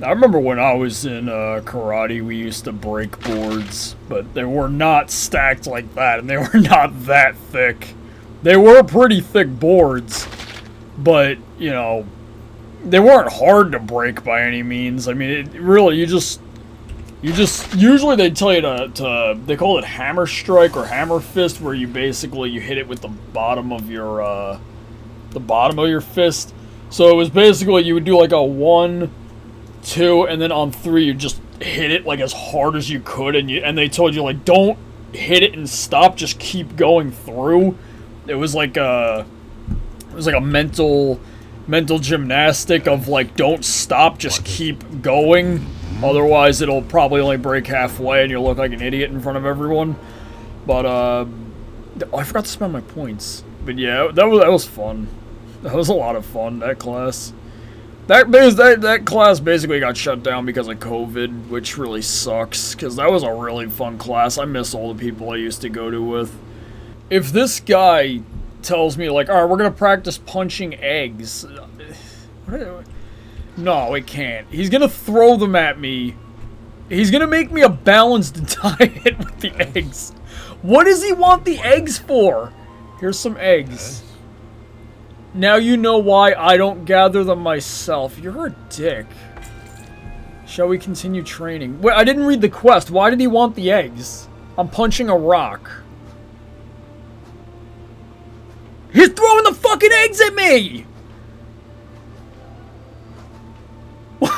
I remember when I was in karate, we used to break boards, but they were not stacked like that, and they were not that thick. They were pretty thick boards, but, you know, they weren't hard to break by any means. I mean, it really, usually they tell you they call it hammer strike or hammer fist, where you basically, you hit it with the bottom of your fist. So it was basically, you would do like a 1, 2, and then on 3 you just hit it like as hard as you could, and they told you like, don't hit it and stop, just keep going through. It was like a mental gymnastic of like, don't stop, just keep going, otherwise it'll probably only break halfway and you'll look like an idiot in front of everyone. But I forgot to spend my points. But yeah, that was fun. That was a lot of fun, that class. That class basically got shut down because of COVID, which really sucks, because that was a really fun class. I miss all the people I used to go to with. If this guy tells me, like, alright, we're gonna practice punching eggs. No, it can't. He's gonna throw them at me. He's gonna make me a balanced diet with the eggs. What does he want the eggs for? Here's some eggs. Now you know why I don't gather them myself. You're a dick. Shall we continue training? Wait, I didn't read the quest. Why did he want the eggs? I'm punching a rock. He's throwing the fucking eggs at me! What?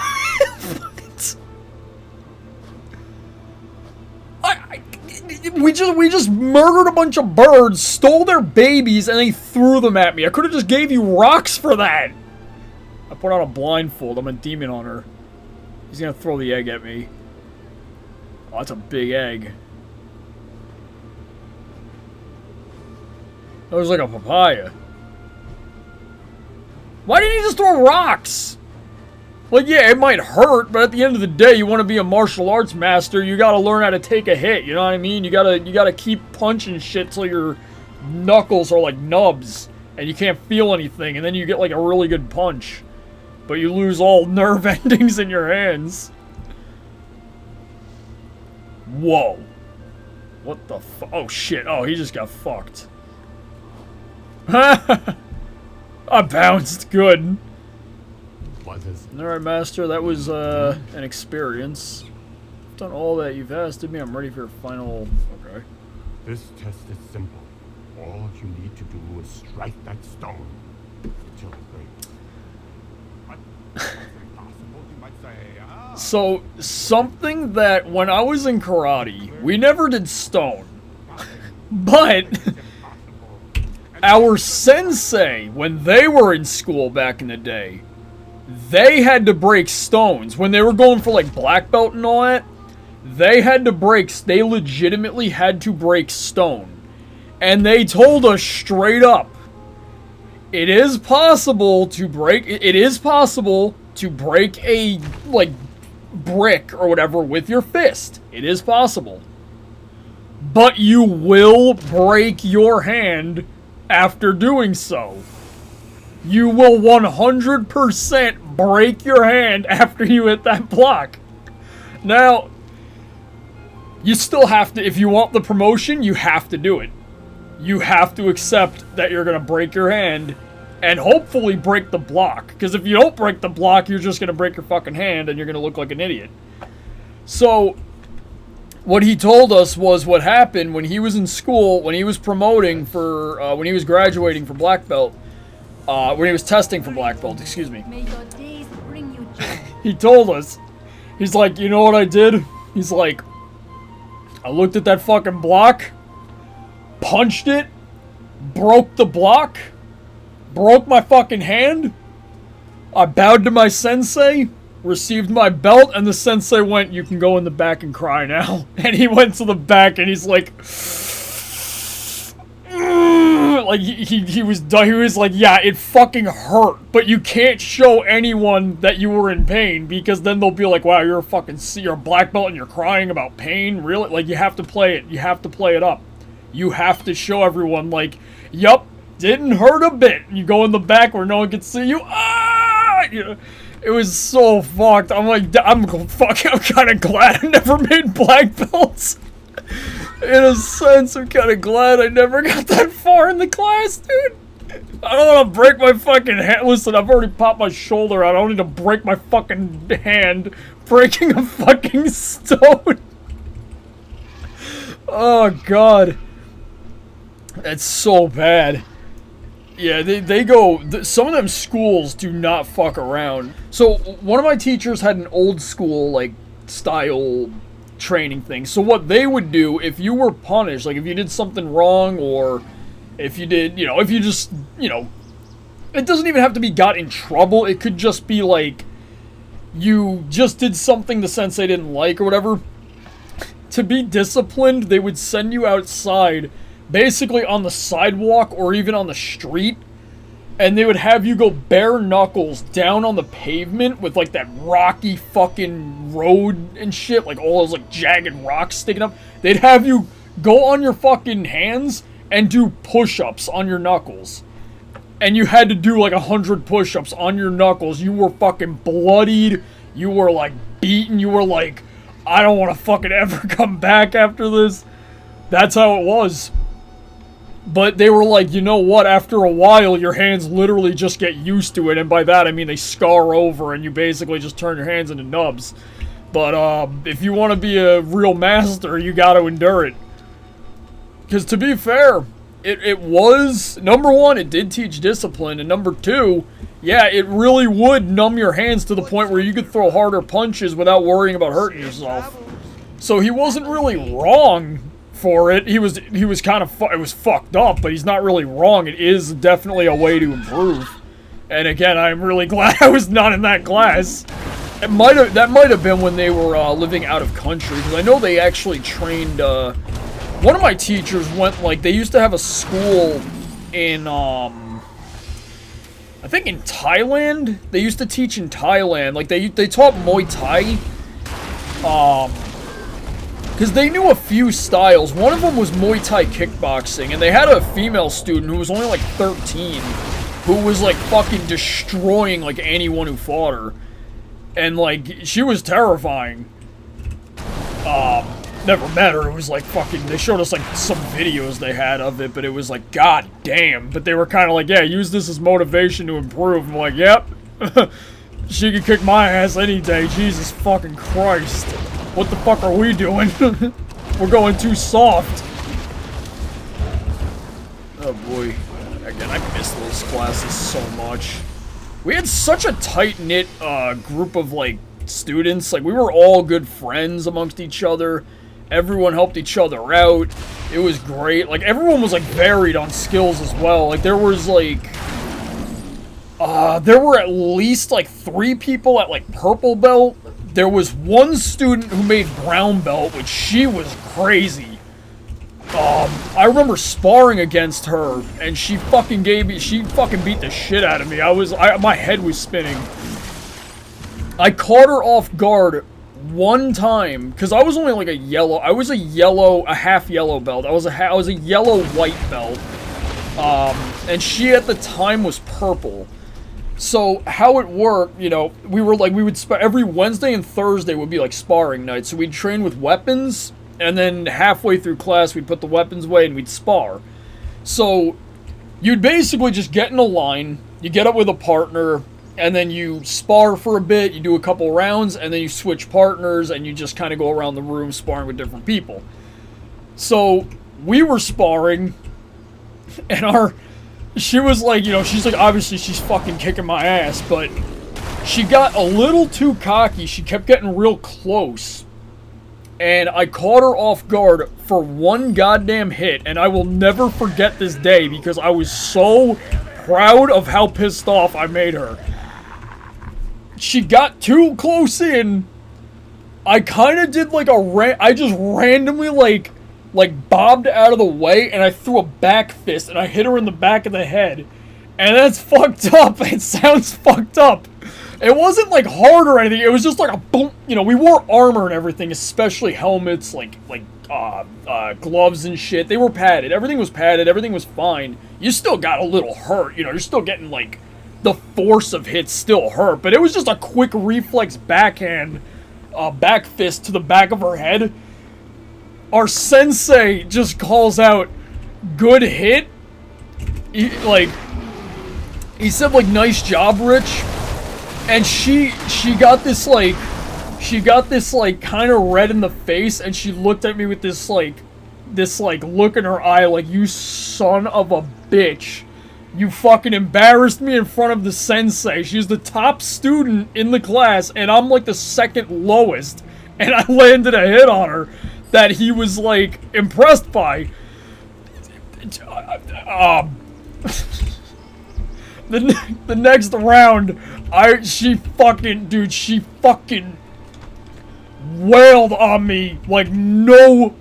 We just murdered a bunch of birds, stole their babies, and they threw them at me. I could have just gave you rocks for that. I put on a blindfold. I'm a demon hunter. He's gonna throw the egg at me. Oh, that's a big egg. That was like a papaya. Why didn't he just throw rocks? Like, yeah, it might hurt, but at the end of the day, you want to be a martial arts master, you gotta learn how to take a hit, you know what I mean? You gotta keep punching shit till your knuckles are like nubs, and you can't feel anything, and then you get like a really good punch. But you lose all nerve endings in your hands. Whoa. What the fu- oh shit, oh, he just got fucked. I bounced. Good. Alright, Master, that was an experience. I've done all that you've asked of me. I'm ready for your final... Okay. This test is simple. All you need to do is strike that stone until it breaks. But it's impossible, you might say. So, something that when I was in karate, we never did stone. But... our sensei, when they were in school back in the day, they had to break stones. When they were going for like black belt and all that, they legitimately had to break stone. And they told us straight up, it is possible to break a, like, brick or whatever with your fist. It is possible. But you will break your hand after doing so. You will 100% break your hand after you hit that block. Now, you still have to, if you want the promotion, you have to do it. You have to accept that you're going to break your hand and hopefully break the block. Because if you don't break the block, you're just going to break your fucking hand and you're going to look like an idiot. So, what he told us was what happened when he was in school, when he was promoting for, when he was graduating for black belt, when he was testing for black belt, excuse me. May your days bring you joy. He told us, he's like, you know what I did? He's like, I looked at that fucking block, punched it, broke the block, broke my fucking hand, I bowed to my sensei, received my belt, and the sensei went, you can go in the back and cry now. And he went to the back and he's like, like he was like, yeah, it fucking hurt, but you can't show anyone that you were in pain, because then they'll be like, wow, you're a black belt and you're crying about pain, really? Like, you have to play it up. You have to show everyone, like, yup, didn't hurt a bit. You go in the back where no one can see you, you know, It was so fucked. I'm like, I'm kind of glad I never made black belts. In a sense, I'm kind of glad I never got that far in the class, dude. I don't want to break my fucking hand. Listen, I've already popped my shoulder out. I don't need to break my fucking hand breaking a fucking stone. Oh, God. That's so bad. Yeah, they go... Some of them schools do not fuck around. So, one of my teachers had an old school, like, style training thing. So what they would do, if you were punished, like, if you did something wrong, or if you did, you know, if you just, you know... It doesn't even have to be got in trouble. It could just be, like, you just did something the sensei didn't like, or whatever. To be disciplined, they would send you outside, basically on the sidewalk or even on the street, and they would have you go bare knuckles down on the pavement with like that rocky fucking road and shit, like all those like jagged rocks sticking up. They'd have you go on your fucking hands and do push-ups on your knuckles. And you had to do like 100 push-ups on your knuckles. You were fucking bloodied. You were like beaten. You were like, I don't want to fucking ever come back after this. That's how it was. But they were like, you know what, after a while, your hands literally just get used to it, and by that I mean they scar over, and you basically just turn your hands into nubs. But, if you want to be a real master, you gotta endure it. Because to be fair, it was, number one, it did teach discipline, and number two, yeah, it really would numb your hands to the point where you could throw harder punches without worrying about hurting yourself. So he wasn't really wrong for it. He was kind of, it was fucked up, but he's not really wrong. It is definitely a way to improve. And again, I'm really glad I was not in that class. That might have been when they were living out of country, because I know they actually trained, one of my teachers went, like, they used to have a school in, I think in Thailand. They used to teach in Thailand. Like, they taught Muay Thai. Because they knew a few styles. One of them was Muay Thai kickboxing, and they had a female student who was only like 13, who was like fucking destroying like anyone who fought her. And like, she was terrifying. Never met her. It was like fucking, they showed us like some videos they had of it, but it was like, god damn. But they were kind of like, yeah, use this as motivation to improve. I'm like, yep. She could kick my ass any day. Jesus fucking Christ. What the fuck are we doing? We're going too soft. Oh boy. Again, I miss those classes so much. We had such a tight-knit group of, like, students. Like, we were all good friends amongst each other. Everyone helped each other out. It was great. Like, everyone was, like, varied on skills as well. Like, there was, like... there were at least, like, 3 people at, like, purple belt. There was one student who made brown belt, which she was crazy. I remember sparring against her, and she fucking beat the shit out of me. My head was spinning. I caught her off guard one time, because I was only like a half yellow belt. I was a yellow white belt. And she at the time was purple. So, how it worked, you know, we would every Wednesday and Thursday would be like sparring nights. So we'd train with weapons, and then halfway through class, we'd put the weapons away and we'd spar. So, you'd basically just get in a line, you get up with a partner, and then you spar for a bit, you do a couple rounds, and then you switch partners, and you just kind of go around the room sparring with different people. So, we were sparring, and she was like, you know, she's like, obviously she's fucking kicking my ass, but she got a little too cocky. She kept getting real close. And I caught her off guard for one goddamn hit, and I will never forget this day because I was so proud of how pissed off I made her. She got too close in. I kind of did like I just randomly like bobbed out of the way, and I threw a back fist, and I hit her in the back of the head. And that's fucked up. It sounds fucked up. It wasn't, like, hard or anything. It was just like a boom. You know, we wore armor and everything, especially helmets, gloves and shit. They were padded. Everything was padded. Everything was fine. You still got a little hurt. You know, you're still getting, like, the force of hits still hurt, but it was just a quick reflex backhand, back fist to the back of her head. Our sensei just calls out, "Good hit." He said, like, "Nice job, Rich." And she got this kind of red in the face, and she looked at me with this look in her eye like, "You son of a bitch. You fucking embarrassed me in front of the sensei." She's the top student in the class, and I'm like the second lowest. And I landed a hit on her that he was like impressed by. The next round, she fucking wailed on me like no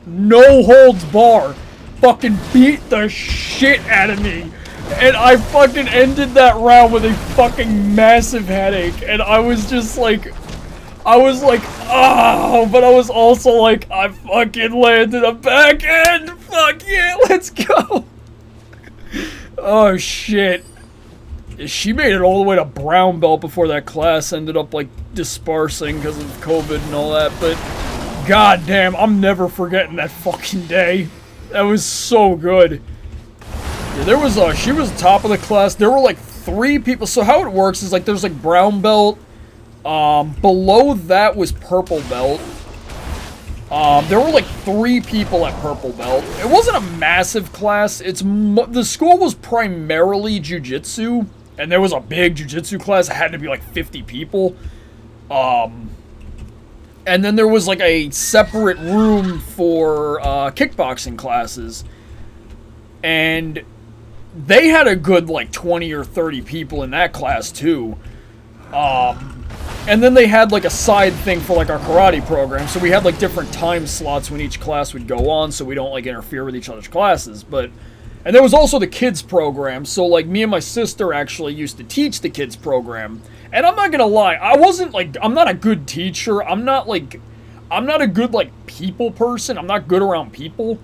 holds bar. Fucking beat the shit out of me. And I fucking ended that round with a fucking massive headache. And I was just like, oh, but I was also like, I fucking landed a backhand. Fuck yeah, let's go. Oh shit. She made it all the way to brown belt before that class ended up like dispersing because of COVID and all that. But goddamn, I'm never forgetting that fucking day. That was so good. Yeah, she was top of the class. There were like 3 people. So how it works is like there's like brown belt. Below that was purple belt. There were like 3 people at purple belt. It wasn't a massive class. The school was primarily jiu-jitsu, and there was a big jiu-jitsu class. It had to be like 50 people. And then there was like a separate room for kickboxing classes. And they had a good like 20 or 30 people in that class too. And then they had like a side thing for like our karate program. So we had like different time slots when each class would go on, so we don't like interfere with each other's classes. And there was also the kids program. So like me and my sister actually used to teach the kids program. And I'm not gonna lie, I'm not a good teacher. I'm not a good like people person. I'm not good around people.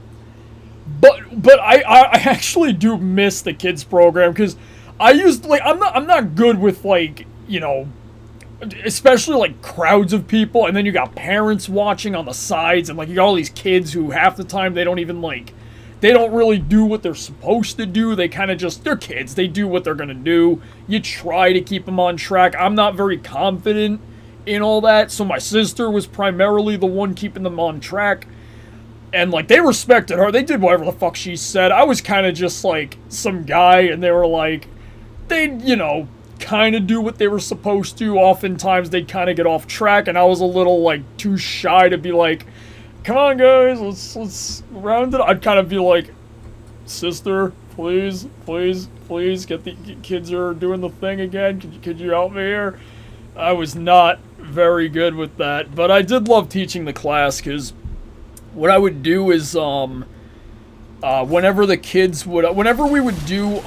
But I actually do miss the kids program because I'm not good with like, you know, especially like crowds of people, and then you got parents watching on the sides, and like you got all these kids who half the time they don't really do what they're supposed to do. They kind of they're kids. They do what they're gonna do. You try to keep them on track. I'm not very confident in all that, so my sister was primarily the one keeping them on track. And, like, they respected her. They did whatever the fuck she said. I was kind of just, like, some guy, and they were, like, they'd, you know, kind of do what they were supposed to. Oftentimes, they'd kind of get off track, and I was a little, like, too shy to be like, "Come on, guys, let's round it up." I'd kind of be like, "Sister, please, get the kids are doing the thing again. Could you help me here?" I was not very good with that, but I did love teaching the class, because what I would do is, whenever we would do,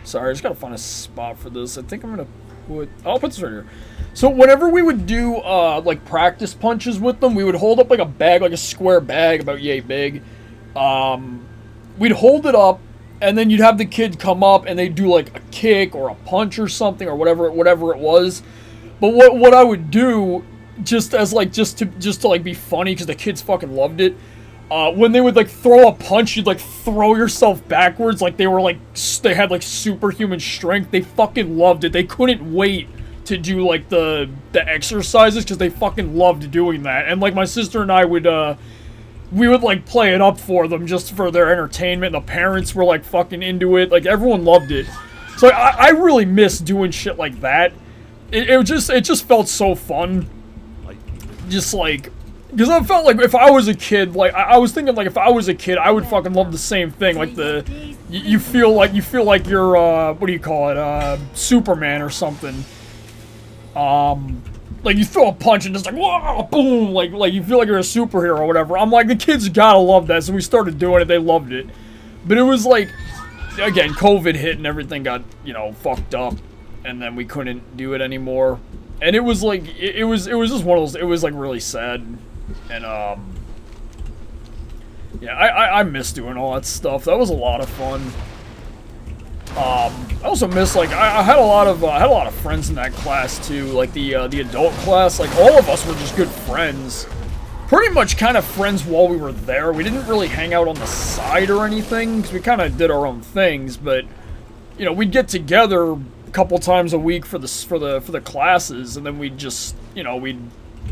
sorry, I just gotta find a spot for this. I think I'll put this right here. So whenever we would do, like, practice punches with them, we would hold up, like, a bag, like a square bag, about yay big. We'd hold it up, and then you'd have the kid come up, and they'd do, like, a kick, or a punch, or something, or whatever it was. But what I would do, just to like be funny, because the kids fucking loved it. When they would like throw a punch, you'd like throw yourself backwards, like they had like superhuman strength. They fucking loved it. They couldn't wait to do like the exercises, because they fucking loved doing that. And like my sister and I would we would like play it up for them just for their entertainment. The parents were like fucking into it. Like everyone loved it. So I really miss doing shit like that. It just felt so fun. Just like, because I felt like if I was a kid, like I was thinking like if I was a kid, I would fucking love the same thing. Like you feel like you're what do you call it, Superman or something. Like you throw a punch and just like whoa, boom, like you feel like you're a superhero or whatever. I'm like, the kids gotta love that, so we started doing it. They loved it, but it was like, again, COVID hit and everything got, you know, fucked up, and then we couldn't do it anymore. And it was like, it was just one of those, it was like really sad. And, yeah, I miss doing all that stuff. That was a lot of fun. I also miss, like, I had a lot of friends in that class too, like the adult class. Like, all of us were just good friends. Pretty much kind of friends while we were there. We didn't really hang out on the side or anything, because we kind of did our own things, but, you know, we'd get together a couple times a week for the classes, and then we'd just, you know, we'd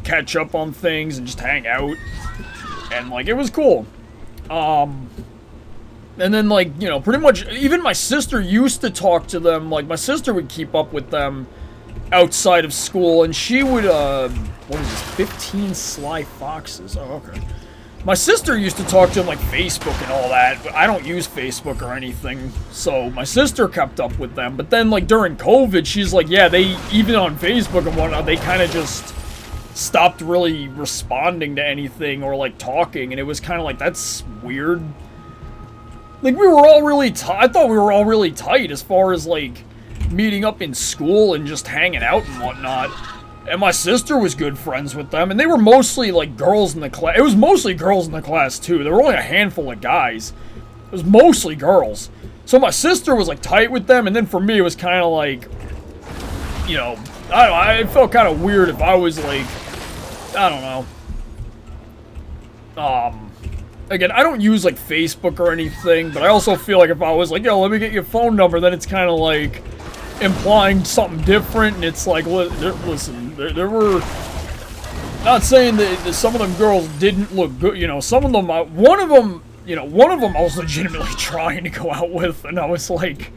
catch up on things and just hang out, and, like, it was cool. And then, like, you know, pretty much, even my sister used to talk to them. Like, my sister would keep up with them outside of school, and she would, what is this, 15 Sly Foxes? Oh, okay. My sister used to talk to them, like, Facebook and all that, but I don't use Facebook or anything, so my sister kept up with them. But then, like, during COVID, she's like, yeah, they, even on Facebook and whatnot, they kind of just stopped really responding to anything or, like, talking, and it was kind of like, that's weird. Like, we were all really I thought we were all really tight as far as, like, meeting up in school and just hanging out and whatnot. And my sister was good friends with them, and they were mostly, like, girls in the class. It was mostly girls in the class, too. There were only a handful of guys. It was mostly girls. So my sister was, like, tight with them, and then for me, it was kind of like, you know, I don't know, it felt kind of weird if I was, like, I don't know. Again, I don't use, like, Facebook or anything, but I also feel like if I was like, yo, let me get your phone number, then it's kind of, like, implying something different, and it's like, listen, there were, not saying that some of them girls didn't look good, you know, some of them, one of them I was legitimately trying to go out with, and I was like,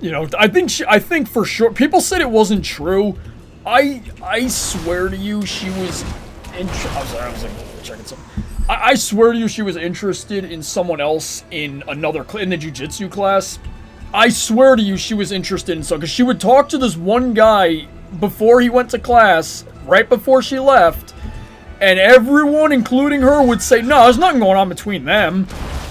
you know, I think for sure, people said it wasn't true. I swear to you, she was, I'm sorry, I was, like, checking something. I swear to you, she was interested in someone else in in the jiu-jitsu class. I swear to you, she was interested in someone, because she would talk to this one guy before he went to class, right before she left, and everyone, including her, would say, no, there's nothing going on between them.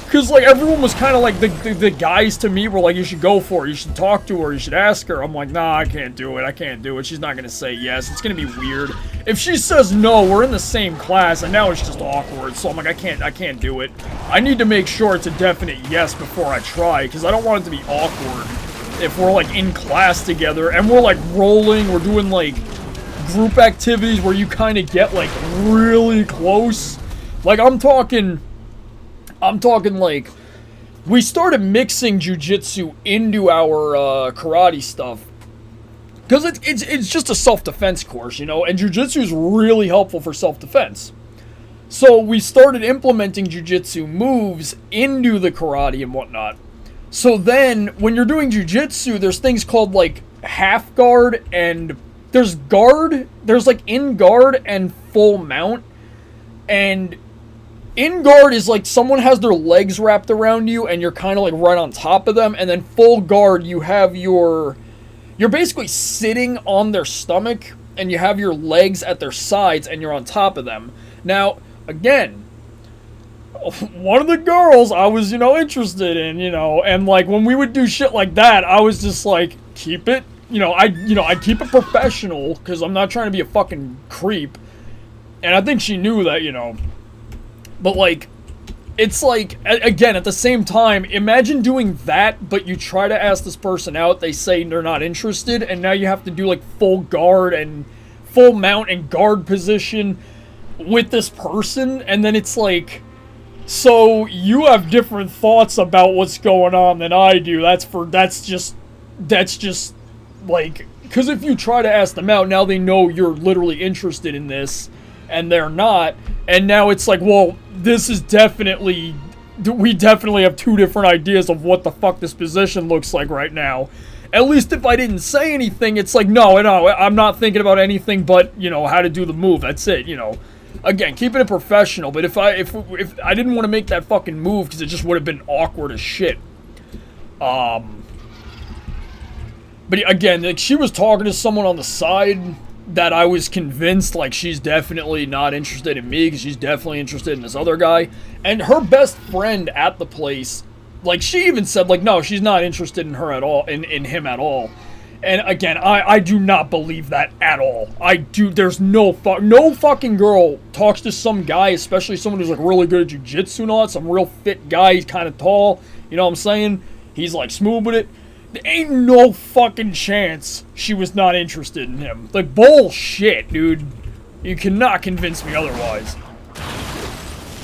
Because, like, everyone was kind of like, the guys to me were like, you should go for it, you should talk to her, you should ask her. I'm like, nah, I can't do it, she's not going to say yes, it's going to be weird. If she says no, we're in the same class, and now it's just awkward, so I'm like, I can't do it. I need to make sure it's a definite yes before I try, because I don't want it to be awkward if we're, like, in class together, and we're, like, rolling, we're doing, like, group activities where you kind of get, like, really close. Like, I'm talking, like, we started mixing jiu-jitsu into our karate stuff. Because it's just a self-defense course, you know, and jiu-jitsu is really helpful for self-defense. So we started implementing jiu-jitsu moves into the karate and whatnot. So then, when you're doing jiu-jitsu, there's things called, like, half guard, and there's like, in guard and full mount. And in guard is like someone has their legs wrapped around you and you're kind of like right on top of them, and then full guard, you have you're basically sitting on their stomach and you have your legs at their sides and you're on top of them. Now, again, one of the girls I was, you know, interested in, you know, and like when we would do shit like that, I was just like, keep it, I'd keep it professional because I'm not trying to be a fucking creep. And I think she knew that, you know. But, like, it's like, again, at the same time, imagine doing that, but you try to ask this person out, they say they're not interested, and now you have to do, like, full guard and full mount and guard position with this person, and then it's like, so you have different thoughts about what's going on than I do. That's just, like, because if you try to ask them out, now they know you're literally interested in this, and they're not, and now it's like, well, this is definitely, we definitely have two different ideas of what the fuck this position looks like right now. At least if I didn't say anything, it's like, no, I'm not thinking about anything but, you know, how to do the move, that's it, you know. Again, keeping it professional, but if I didn't want to make that fucking move, because it just would have been awkward as shit. But again, like, she was talking to someone on the side that I was convinced, like, she's definitely not interested in me, because she's definitely interested in this other guy. And her best friend at the place, like, she even said, like, no, she's not interested in her at all, in him at all. And again, I do not believe that at all. There's no fucking girl talks to some guy, especially someone who's, like, really good at jiu-jitsu and all that, some real fit guy, he's kind of tall, you know what I'm saying? He's, like, smooth with it. Ain't no fucking chance she was not interested in him. Like, bullshit, dude. You cannot convince me otherwise.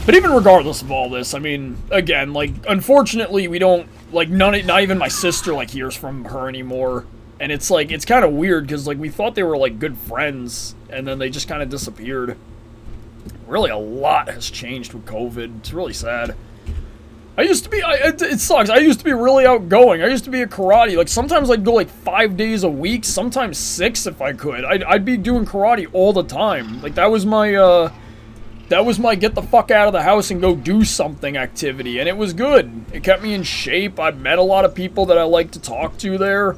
But even regardless of all this, I mean, again, like, unfortunately, we don't, like, not even my sister, like, hears from her anymore. And it's, like, it's kind of weird, because, like, we thought they were, like, good friends, and then they just kind of disappeared. Really, a lot has changed with COVID. It's really sad. I used to be, it sucks, I used to be really outgoing. I used to be a karate. Like, sometimes I'd go, like, 5 days a week, sometimes 6 if I could. I'd be doing karate all the time. Like, that was my get the fuck out of the house and go do something activity, and it was good. It kept me in shape. I met a lot of people that I like to talk to there.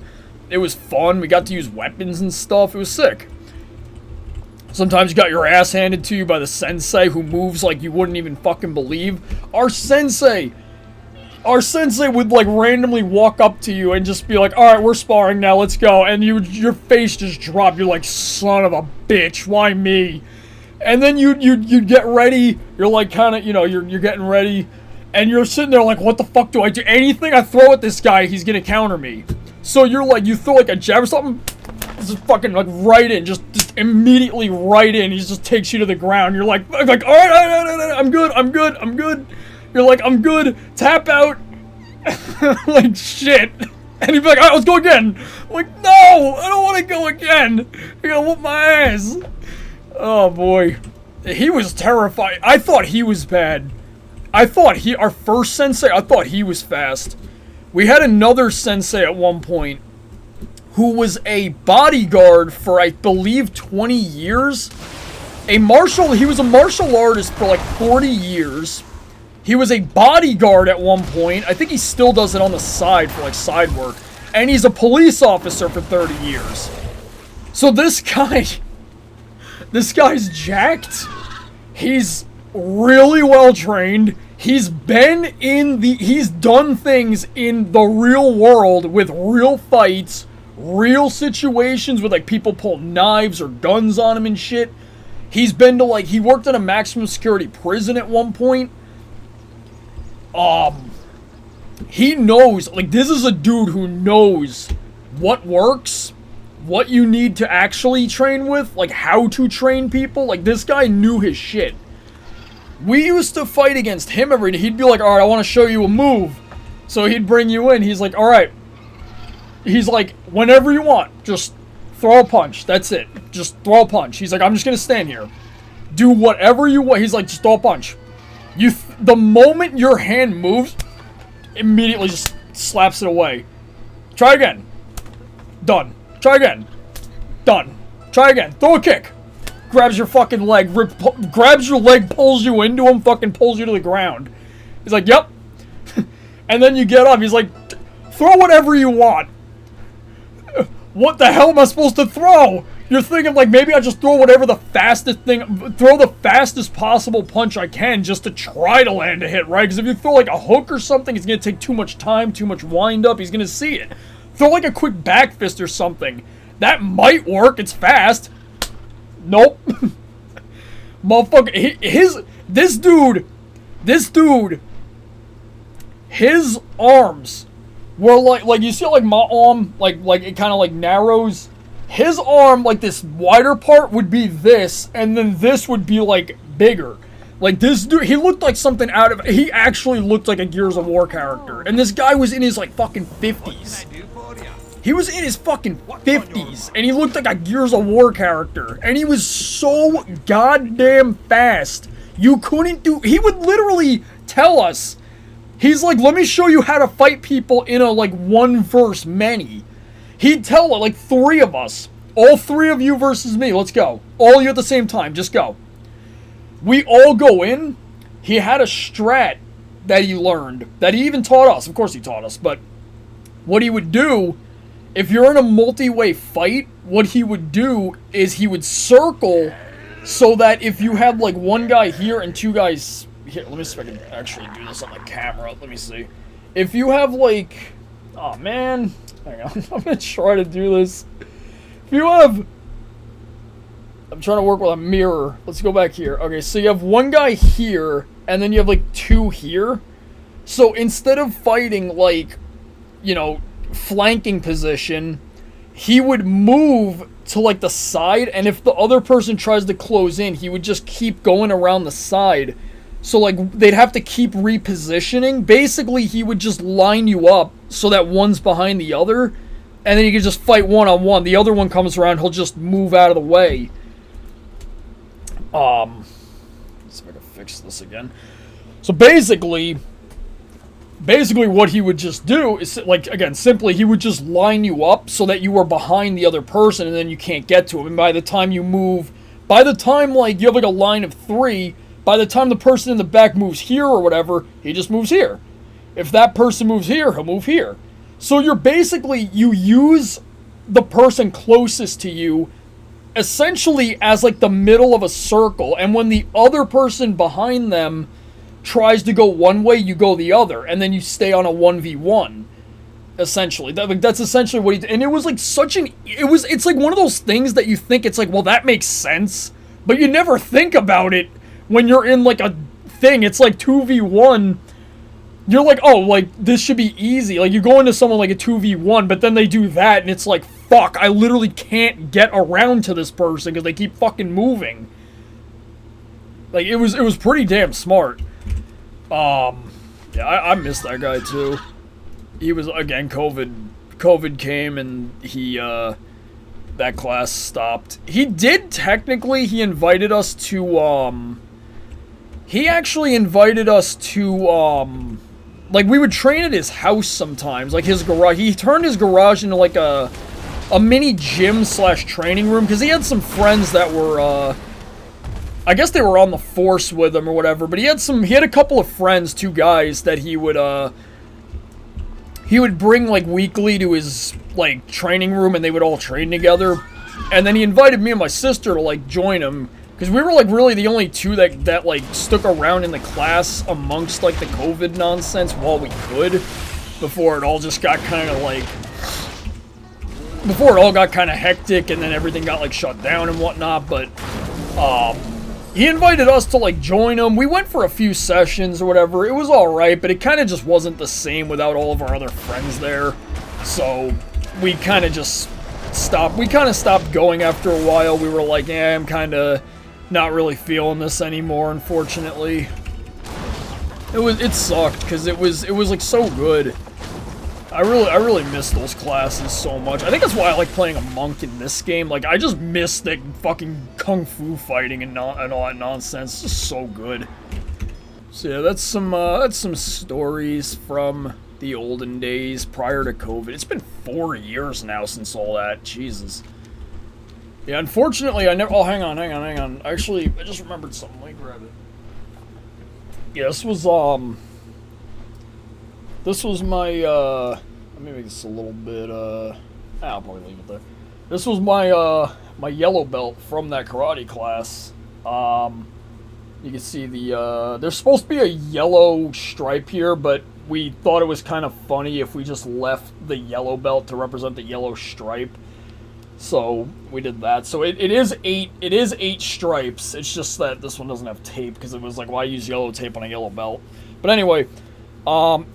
It was fun. We got to use weapons and stuff. It was sick. Sometimes you got your ass handed to you by the sensei who moves like you wouldn't even fucking believe. Our sensei would, like, randomly walk up to you and just be like, alright, we're sparring now, let's go. And your face just dropped. You're like, son of a bitch, why me? And then you'd get ready. You're like, kind of, you know, you're getting ready. And you're sitting there like, what the fuck do I do? Anything I throw at this guy, he's gonna counter me. So you're like, you throw like a jab or something, just fucking like right in, just immediately right in. He just takes you to the ground. You're like, all right, I'm good. You're like, I'm good. Tap out. Like, shit. And he'd be like, all right, let's go again. I'm like, no, I don't want to go again. You're gonna whoop my ass. Oh boy. He was terrifying. I thought he was bad. Our first sensei, I thought he was fast. We had another sensei at one point who was a bodyguard for, I believe, 20 years. He was a martial artist for like 40 years. He was a bodyguard at one point. I think he still does it on the side for like side work. And he's a police officer for 30 years. So this guy's jacked. He's really well trained. He's done things in the real world with real fights, real situations with like people pull knives or guns on him and shit. He's been to he worked in a maximum security prison at one point. He knows, this is a dude who knows what works, what you need to actually train with, how to train people. This guy knew his shit. We used to fight against him every day. He'd be like, alright, I want to show you a move. So he'd bring you in. He's like, alright. He's like, whenever you want, just throw a punch. That's it. Just throw a punch. He's like, I'm just going to stand here. Do whatever you want. He's like, just throw a punch. The moment your hand moves, immediately just slaps it away. Try again. Done. Try again. Done. Try again. Throw a kick. Grabs your fucking leg, grabs your leg, pulls you into him, fucking pulls you to the ground. He's like, yep. And then you get up, he's like, throw whatever you want. What the hell am I supposed to throw? You're thinking, maybe I just throw whatever the fastest possible punch I can just to try to land a hit, right? Because if you throw, a hook or something, it's going to take too much time, too much wind up, he's going to see it. Throw, a quick back fist or something. That might work, it's fast. Nope. Motherfucker, this dude, his arms were you see my arm, it kind of narrows. His arm, this wider part would be this, and then this would be bigger. This dude, he looked like something he actually looked like a Gears of War character. And this guy was in his fucking 50s. He was in his fucking 50s, and he looked like a Gears of War character. And he was so goddamn fast. You couldn't do... He would literally tell us, he's like, let me show you how to fight people in a, one verse many. He'd tell, 3 of us. All 3 of you versus me, let's go. All you at the same time, just go. We all go in. He had a strat that he learned, that he even taught us. Of course he taught us, but what he would do... If you're in a multi-way fight, what he would do is he would circle so that if you have, one guy here and 2 guys... Here, let me see if I can actually do this on the camera. Let me see. If you have, Oh, man. Hang on. I'm going to try to do this. If you have... I'm trying to work with a mirror. Let's go back here. Okay, so you have 1 guy here, and then you have, 2 here. So instead of fighting, flanking position, he would move to like the side, and if the other person tries to close in, he would just keep going around the side. So like they'd have to keep repositioning. Basically, he would just line you up so that one's behind the other, and then you can just fight one-on-one. The other one comes around, he'll just move out of the way. Let's see if I can fix this again. So basically what he would just do is, like, again, simply, he would just line you up so that you were behind the other person, and then you can't get to him. And by the time, like, you have, like, a line of 3, by the time the person in the back moves here or whatever, he just moves here. If that person moves here, he'll move here. So you use the person closest to you essentially as, like, the middle of a circle, and when the other person behind them tries to go one way, you go the other, and then you stay on a 1v1, essentially. That's essentially what he did. And it was like it's like one of those things that you think, it's like, well, that makes sense, but you never think about it when you're in like a thing. It's like 2v1, you're like, oh, like, this should be easy. Like, you go into someone like a 2v1, but then they do that, and it's like, fuck, I literally can't get around to this person because they keep fucking moving. Like, it was pretty damn smart. Yeah, I miss that guy too. He was, again, COVID came and he, that class stopped. He invited us to, he actually invited us to, like, we would train at his house sometimes, like his garage. He turned his garage into like a mini gym / training room, because he had some friends that were, I guess they were on the force with him or whatever, but he had a couple of friends, 2 guys, that he would bring, like, weekly to his, like, training room, and they would all train together. And then he invited me and my sister to, like, join him, because we were, like, really the only 2 that, like, stuck around in the class amongst, like, the COVID nonsense while we could, before it all just got kind of, like, before it all got kind of hectic, and then everything got, like, shut down and whatnot. But, he invited us to, like, join him. We went for a few sessions or whatever. It was alright, but it kind of just wasn't the same without all of our other friends there. So, we kind of just stopped. We kind of stopped going after a while. We were like, yeah, I'm kind of not really feeling this anymore, unfortunately. It sucked, because it was, like, so good. I really miss those classes so much. I think that's why I like playing a monk in this game. Like, I just miss the fucking kung fu fighting and all that nonsense. It's just so good. So yeah, that's some stories from the olden days prior to COVID. It's been 4 years now since all that. Jesus. Yeah, unfortunately, I never. Oh, hang on. Actually, I just remembered something. Let me grab it. Yeah, this was my, let me make this a little bit, I'll probably leave it there. This was my, my yellow belt from that karate class. You can see there's supposed to be a yellow stripe here, but we thought it was kind of funny if we just left the yellow belt to represent the yellow stripe. So, we did that. So, it is 8 stripes. It's just that this one doesn't have tape, because it was like, why use yellow tape on a yellow belt? But anyway,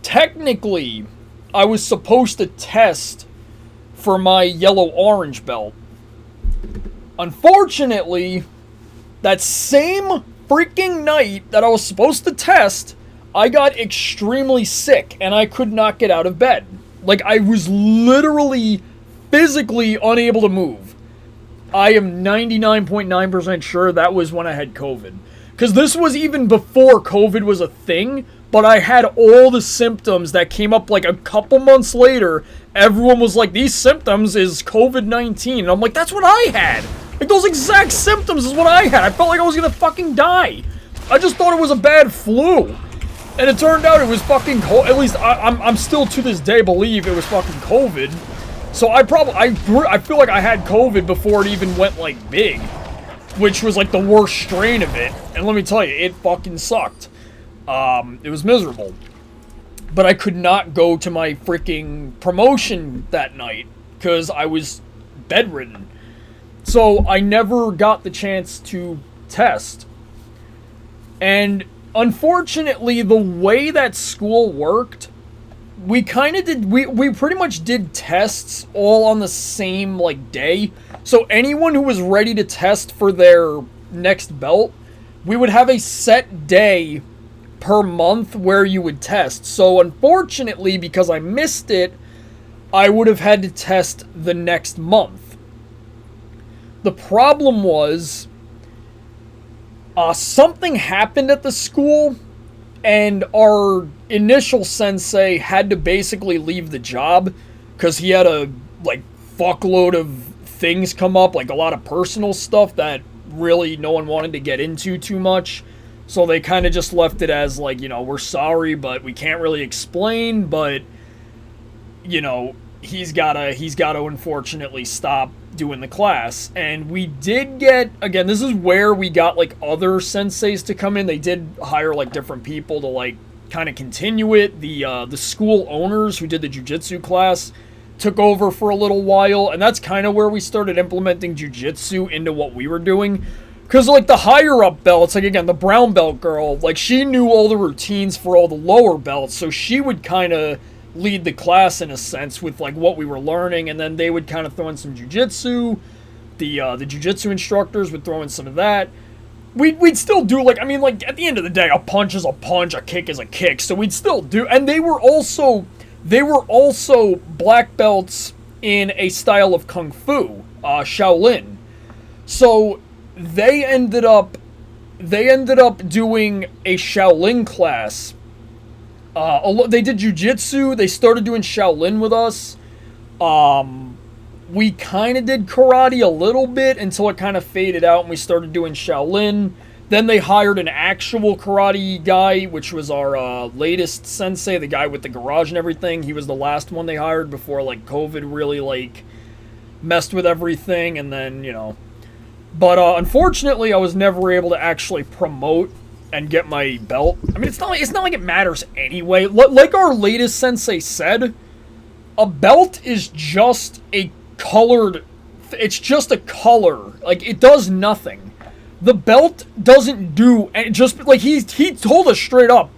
technically, I was supposed to test for my yellow-orange belt. Unfortunately, that same freaking night that I was supposed to test, I got extremely sick, and I could not get out of bed. Like, I was literally, physically unable to move. I am 99.9% sure that was when I had COVID. Because this was even before COVID was a thing, but I had all the symptoms that came up like a couple months later. Everyone was like, these symptoms is COVID-19. And I'm like, that's what I had. Like, those exact symptoms is what I had. I felt like I was gonna fucking die. I just thought it was a bad flu. And it turned out it was fucking at least I'm still to this day believe it was fucking COVID. So I feel like I had COVID before it even went like big. Which was like the worst strain of it. And let me tell you, it fucking sucked. It was miserable. But I could not go to my freaking promotion that night because I was bedridden. So I never got the chance to test. And unfortunately, the way that school worked, we kind of did, we pretty much did tests all on the same, like, day. So anyone who was ready to test for their next belt, we would have a set day per month where you would test. So unfortunately, because I missed it, I would have had to test the next month. The problem was, something happened at the school, and our initial sensei had to basically leave the job because he had a, like, fuckload of things come up, like a lot of personal stuff that really no one wanted to get into too much. So they kind of just left it as, like, you know, we're sorry, but we can't really explain, but, you know, he's gotta unfortunately stop doing the class. And we did get, again, this is where we got, like, other senseis to come in. They did hire, like, different people to, like, kind of continue it. The school owners who did the jiu-jitsu class took over for a little while, and that's kind of where we started implementing jiu-jitsu into what we were doing. Because, like, the higher-up belts, like, again, the brown belt girl, like, she knew all the routines for all the lower belts, so she would kind of lead the class, in a sense, with, like, what we were learning, and then they would kind of throw in some jiu-jitsu. The jiu-jitsu instructors would throw in some of that. We'd still do, like, I mean, like, at the end of the day, a punch is a punch, a kick is a kick, so we'd still do, and they were also black belts in a style of Kung Fu, Shaolin. So they ended up doing a Shaolin class. They did jiu-jitsu. They started doing Shaolin with us. We kind of did karate a little bit until it kind of faded out and we started doing Shaolin. Then they hired an actual karate guy, which was our latest sensei, the guy with the garage and everything. He was the last one they hired before, like, COVID really, like, messed with everything, and then, you know. But unfortunately, I was never able to actually promote and get my belt. I mean, it's not like it matters anyway. Like our latest sensei said, a belt is just a colored... It's just a color. Like, it does nothing. The belt doesn't do... And just, like, he told us straight up,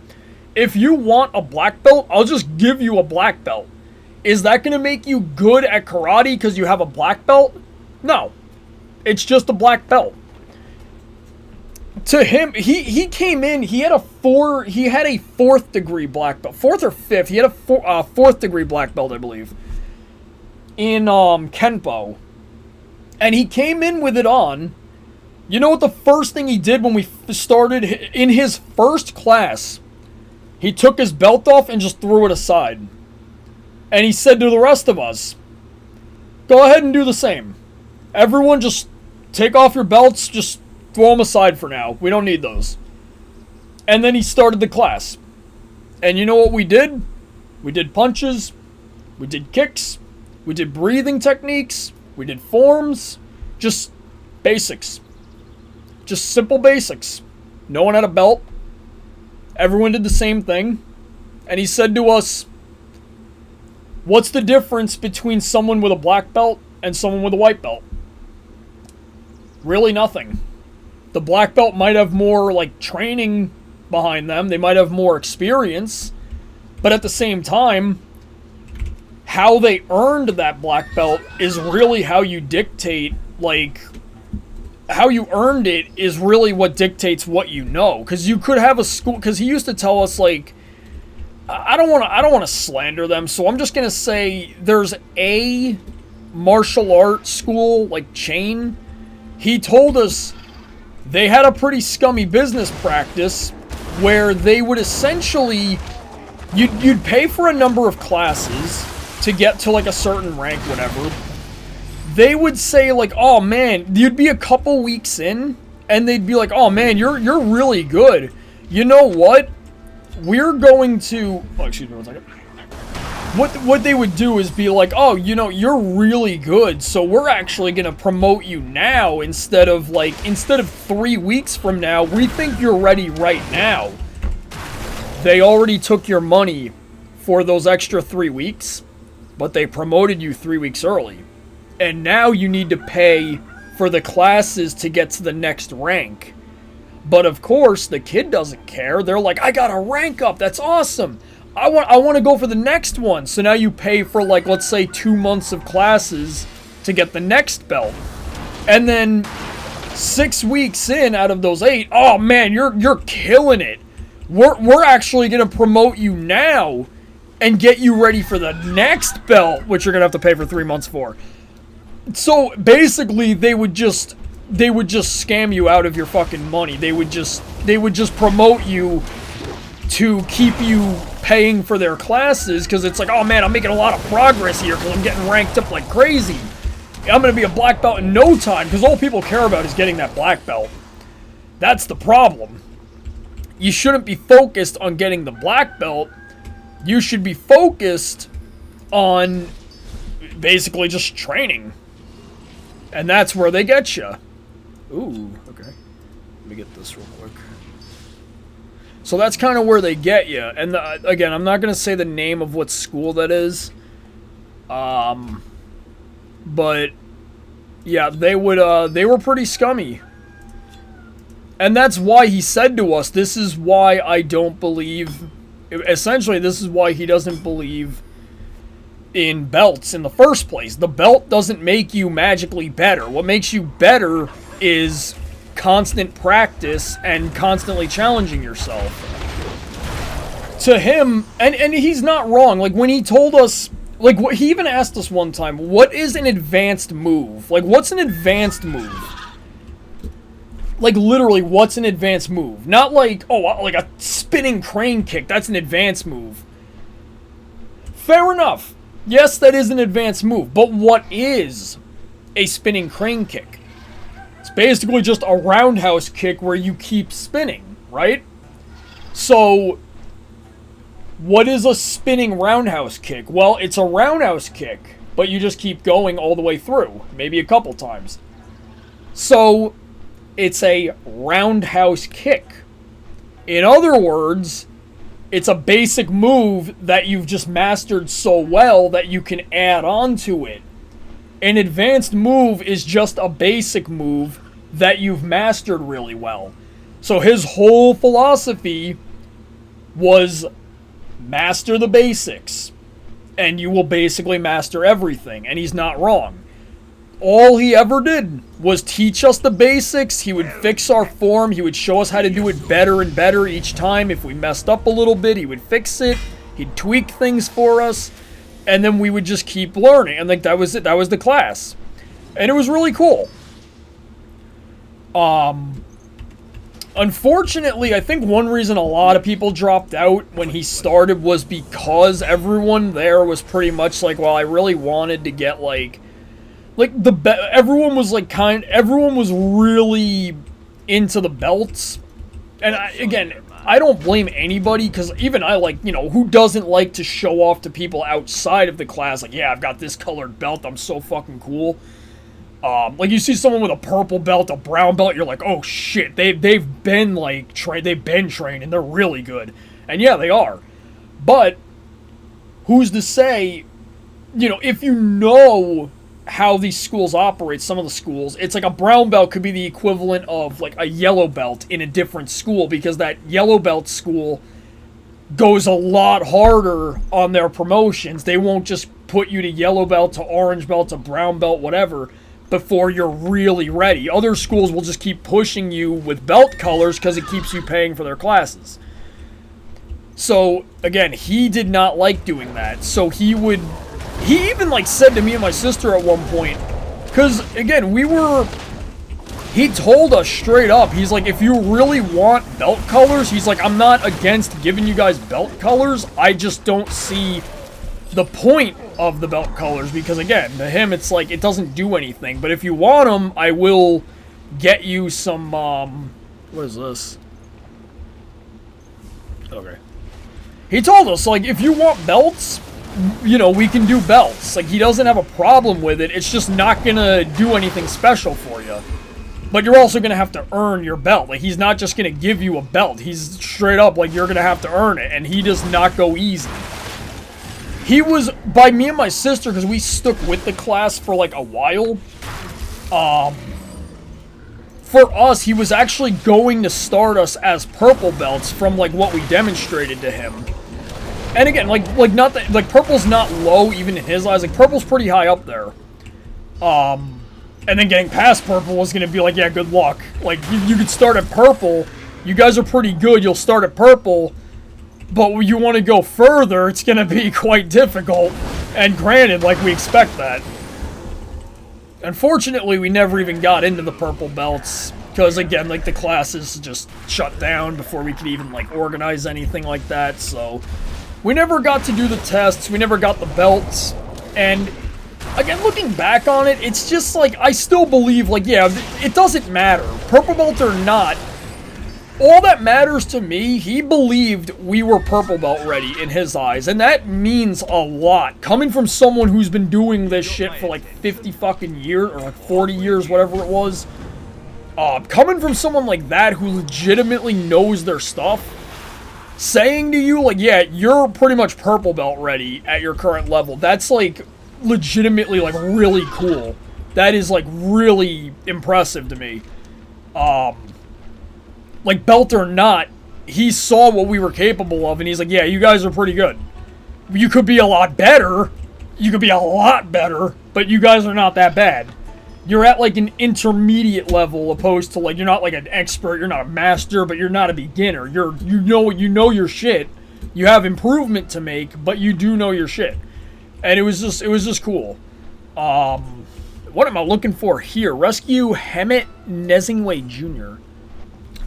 if you want a black belt, I'll just give you a black belt. Is that going to make you good at karate because you have a black belt? No. It's just a black belt. To him, he came in, he had a 4th degree black belt. 4th or 5th, he had a 4th degree black belt, I believe. In, Kenpo. And he came in with it on. You know what the first thing he did when we started? In his first class, he took his belt off and just threw it aside. And he said to the rest of us, go ahead and do the same. Everyone just take off your belts, just throw them aside for now. We don't need those. And then he started the class. And you know what we did? We did punches, we did kicks, we did breathing techniques, we did forms, just basics. Just simple basics. No one had a belt. Everyone did the same thing. And he said to us, what's the difference between someone with a black belt and someone with a white belt? Really nothing. The black belt might have more, like, training behind them. They might have more experience. But at the same time, how they earned that black belt is really how you dictate, like... How you earned it is really what dictates what you know. Because you could have a school... Because he used to tell us, like... I don't want to slander them, so I'm just going to say there's a martial arts school, like, chain. He told us they had a pretty scummy business practice where they would essentially... You'd pay for a number of classes to get to, like, a certain rank, whatever. They would say, like, oh, man, you'd be a couple weeks in, and they'd be like, oh, man, you're really good. You know what? We're going to... Oh, excuse me one second. What they would do is be like, oh, you know, you're really good, so we're actually going to promote you now instead of 3 weeks from now. We think you're ready right now. They already took your money for those extra 3 weeks, but they promoted you 3 weeks early. And now you need to pay for the classes to get to the next rank. But of course, the kid doesn't care. They're like, I got a rank up. That's awesome. I want to go for the next one. So now you pay for, like, let's say 2 months of classes to get the next belt. And then 6 weeks in out of those 8, oh man, you're killing it. We're actually going to promote you now and get you ready for the next belt, which you're going to have to pay for 3 months for. So basically they would just scam you out of your fucking money. They would just promote you to keep you paying for their classes, because it's like, oh man, I'm making a lot of progress here because I'm getting ranked up like crazy. I'm going to be a black belt in no time, because all people care about is getting that black belt. That's the problem. You shouldn't be focused on getting the black belt. You should be focused on basically just training. And that's where they get you. Ooh, okay. Let me get this real quick. So that's kind of where they get you. And again, I'm not going to say the name of what school that is. But yeah, they were pretty scummy. And that's why he said to us, this is why I don't believe, essentially this is why he doesn't believe in belts in the first place. The belt doesn't make you magically better. What makes you better is constant practice and constantly challenging yourself. To him, and he's not wrong, like when he told us, like he even asked us one time, what is an advanced move? Like what's an advanced move? Like literally, what's an advanced move? Not like, oh, like a spinning crane kick, that's an advanced move. Fair enough. Yes, that is an advanced move, but what is a spinning crane kick? It's basically just a roundhouse kick where you keep spinning, right? So, what is a spinning roundhouse kick? Well, it's a roundhouse kick, but you just keep going all the way through, maybe a couple times. So, it's a roundhouse kick. In other words, it's a basic move that you've just mastered so well that you can add on to it. An advanced move is just a basic move that you've mastered really well. So his whole philosophy was master the basics, and you will basically master everything, and he's not wrong. All he ever did was teach us the basics. He would fix our form. He would show us how to do it better and better each time. If we messed up a little bit, he would fix it. He'd tweak things for us. And then we would just keep learning. And like that was it. That was the class. And it was really cool. Unfortunately, I think one reason a lot of people dropped out when he started was because everyone there was pretty much like, well, I really wanted to get everyone was really into the belts. And I don't blame anybody, because even I, who doesn't like to show off to people outside of the class, like, yeah, I've got this colored belt, I'm so fucking cool. Like, you see someone with a purple belt, a brown belt, you're like, oh shit, they've been training, they're really good. And yeah, they are. But, who's to say, if you know how these schools operate, some of the schools, it's like a brown belt could be the equivalent of like a yellow belt in a different school, because that yellow belt school goes a lot harder on their promotions. They won't just put you to yellow belt to orange belt to brown belt, whatever, before you're really ready. Other schools will just keep pushing you with belt colors because it keeps you paying for their classes. So again, he did not like doing that. So he even said to me and my sister at one point, because again, he told us straight up, he's like, if you really want belt colors, he's like, I'm not against giving you guys belt colors, I just don't see the point of the belt colors, because again, to him, it's like, it doesn't do anything, but if you want them, I will get you some, what is this? Okay. He told us, like, if you want belts, we can do belts. Like, he doesn't have a problem with it. It's just not gonna do anything special for you. But you're also gonna have to earn your belt. Like, he's not just gonna give you a belt. He's straight up like, you're gonna have to earn it. And he does not go easy. He was, by me and my sister, because we stuck with the class for like a while. For us, he was actually going to start us as purple belts from like what we demonstrated to him. And again, like not that, like, purple's not low even in his eyes. Like, purple's pretty high up there. And then getting past purple was going to be like, yeah, good luck. Like, you could start at purple. You guys are pretty good. You'll start at purple. But when you want to go further, it's going to be quite difficult. And granted, like, we expect that. Unfortunately, we never even got into the purple belts. Because, again, like, the classes just shut down before we could even, like, organize anything like that. So, we never got to do the tests. We never got the belts. And, again, looking back on it, it's just, like, I still believe, like, yeah, it doesn't matter. Purple belt or not. All that matters to me, he believed we were purple belt ready in his eyes, and that means a lot. Coming from someone who's been doing this shit for like 50 fucking years, or like 40 years, whatever it was. Coming from someone like that who legitimately knows their stuff, saying to you, like, yeah, you're pretty much purple belt ready at your current level, that's like legitimately like really cool. That is like really impressive to me. Like, belt or not, he saw what we were capable of, and he's like, yeah, you guys are pretty good. You could be a lot better. You could be a lot better, but you guys are not that bad. You're at, like, an intermediate level, opposed to, like, you're not, like, an expert, you're not a master, but you're not a beginner. You know your shit. You have improvement to make, but you do know your shit. And it was just cool. What am I looking for here? Rescue Hemet Nezingway Jr.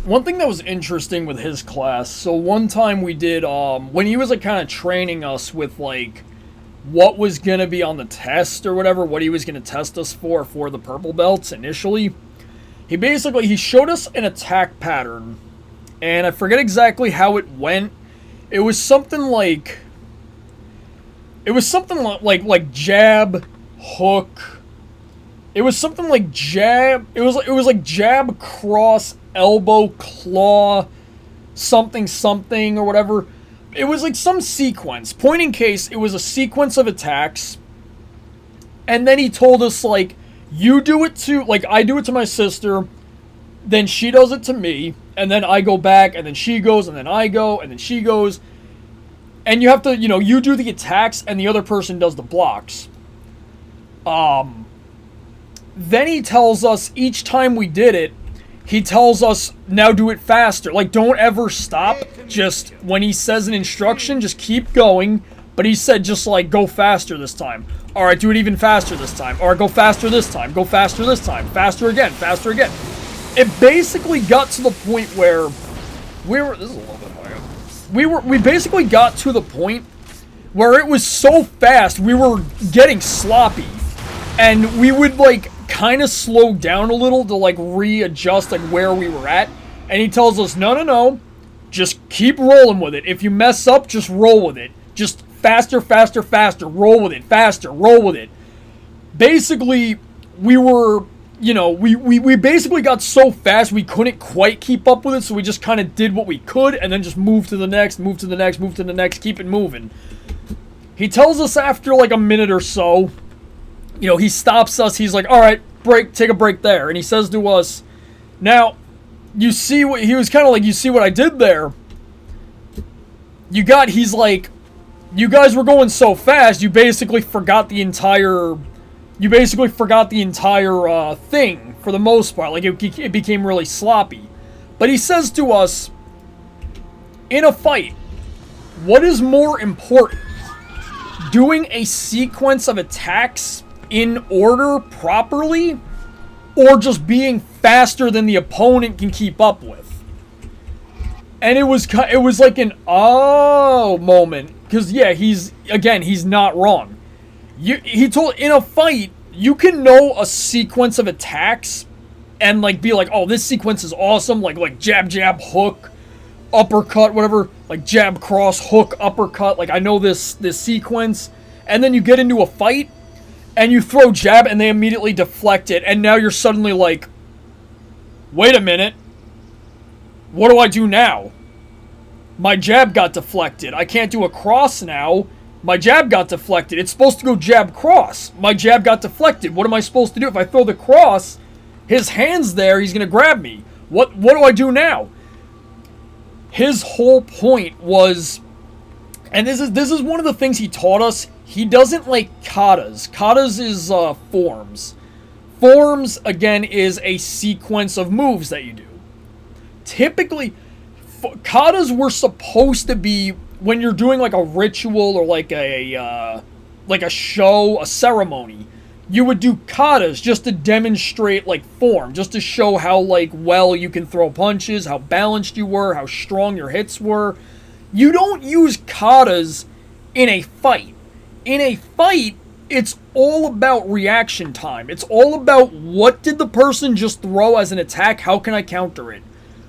One thing that was interesting with his class, so one time we did, when he was, like, kind of training us with, like, what was going to be on the test or whatever, what he was going to test us for the purple belts initially, he showed us an attack pattern, and I forget exactly how it went. It was something like jab, hook. It was something like jab, it was like jab, cross, elbow, claw, something, or whatever. It was like some sequence. Point in case, it was a sequence of attacks. And then he told us, like, you do it to, like, I do it to my sister, then she does it to me, and then I go back, and then she goes, and then I go, and then she goes. And you have to, you do the attacks, and the other person does the blocks. Then he tells us, each time we did it, he tells us, now do it faster. Like, don't ever stop. Just, when he says an instruction, just keep going. But he said, just, like, go faster this time. Alright, do it even faster this time. Alright, go faster this time. Go faster this time. Faster again. Faster again. It basically got to the point where this is a little bit higher. We basically got to the point where it was so fast, we were getting sloppy. And we would, like, kind of slow down a little to, like, readjust, like, where we were at. And he tells us, no, just keep rolling with it. If you mess up, just roll with it. Just faster, roll with it, faster, roll with it. Basically, we were, we basically got so fast we couldn't quite keep up with it, so we just kind of did what we could, and then just move to the next, keep it moving. He tells us after, like, a minute or so, he stops us, he's like, alright, take a break there. And he says to us, now, you see what, he was kind of like, you see what I did there? He's like, you guys were going so fast, you basically forgot the entire thing, for the most part. Like, it became really sloppy. But he says to us, in a fight, what is more important? Doing a sequence of attacks in order properly, or just being faster than the opponent can keep up with? And it was like an oh moment, because yeah, he's not wrong. He told, in a fight, you can know a sequence of attacks and, like, be like, oh, this sequence is awesome, like jab, hook, uppercut, whatever, like jab, cross, hook, uppercut, like, I know this sequence. And then you get into a fight and you throw jab and they immediately deflect it, and now you're suddenly like, wait a minute, what do I do now? My jab got deflected. I can't do a cross now. My jab got deflected. It's supposed to go jab, cross. My jab got deflected. What am I supposed to do? If I throw the cross, his hand's there, he's going to grab me. What do I do now? His whole point was, And this is one of the things he taught us. He doesn't like katas. Katas is forms. Forms, again, is a sequence of moves that you do. Typically, katas were supposed to be when you're doing like a ritual or like a show, a ceremony. You would do katas just to demonstrate like form, just to show how like well you can throw punches, how balanced you were, how strong your hits were. You don't use katas in a fight. In a fight, it's all about reaction time. It's all about what did the person just throw as an attack, how can I counter it?